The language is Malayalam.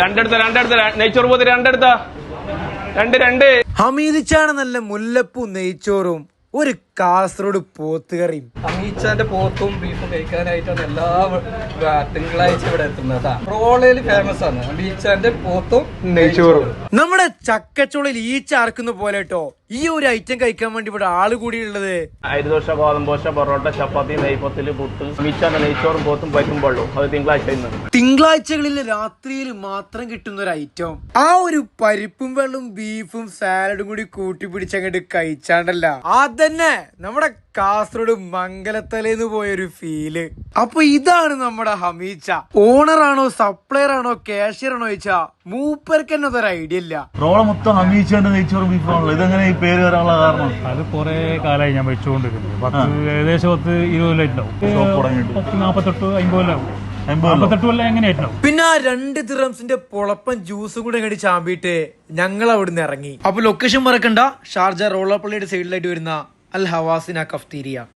രണ്ടെടുത്ത നെയ്ച്ചോറ് പോത്ത് രണ്ട് ഹമീദിച്ചാണ് നല്ല മുല്ലപ്പൂ നെയ്ച്ചോറും ഒരു കാസർഗോഡ് പോത്തുകറിയും. ഹമീച്ചാന്റെ പോത്തും ബീഫും കഴിക്കാനായിട്ടാണ് എല്ലാ തിങ്കളാഴ്ച ഇവിടെ എത്തുന്നത്. റോളയിൽ ഫേമസ് ആണ് ഹമീച്ചാന്റെ പോത്തും നെയ്ച്ചോറും. നമ്മുടെ ചക്കച്ചോളിൽ ഈ ചാർക്കുന്ന പോലെ കേട്ടോ ഈ ഒരു ഐറ്റം കഴിക്കാൻ വേണ്ടി ഇവിടെ ആള് കൂടിയുള്ളത്. അരിദോശ, ഗോതമ്പോശ, പൊറോട്ട, ചപ്പാത്തി, നെയ്പത്തില്, പുട്ട്, ഹമീച്ചാന്റെ നെയ്ച്ചോറും പോത്തും പറ്റുമ്പോഴൂ അത് തിങ്കളാഴ്ചകളിൽ രാത്രിയിൽ മാത്രം കിട്ടുന്ന ഒരു ഐറ്റം. ആ ഒരു പരിപ്പും വെള്ളം ബീഫും സാലഡും കൂടി കൂട്ടിപ്പിടിച്ചങ്ങോട്ട് കഴിച്ചാണ്ടല്ല അതന്നെ നമ്മുടെ കാസർഗോഡ് മംഗലത്തലേന്ന് പോയൊരു ഫീല്. അപ്പൊ ഇതാണ് നമ്മുടെ ഹമീച്ച. ഓണറാണോ സപ്ലയർ ആണോ കാഷ്യർ ആണോ ചോദിച്ചാ മൂപ്പർക്ക് തന്നെ അതൊരു ഐഡിയ ഇല്ല. റോള മൊത്തം ഹമീച്ചാന്റെ നെയ്ച്ചോറും ബീഫാണല്ലോ. ഇതെങ്ങനെ ഈ പേര് വരാനുള്ള കാരണം? അത് കുറെ കാലമായി ഞാൻ വെച്ചുകൊണ്ടിരിക്കുന്നത്. ഏകദേശം 10-20 കൊല്ലം 48 കൊല്ലം എങ്ങനെയായിട്ടുണ്ടാവും. പിന്നെ ആ 2 ദിറംസിന്റെ പൊളപ്പൻ ജ്യൂസും കൂടെ അങ്ങോട്ട് ചാമ്പിയിട്ട് ഞങ്ങൾ അവിടുന്ന് ഇറങ്ങി. അപ്പൊ ലൊക്കേഷൻ മറക്കണ്ട, ഷാർജ റോളപ്പള്ളിയുടെ സൈഡിലായിട്ട് വരുന്ന അൽ ഹവാസിന കഫ്തീരിയ.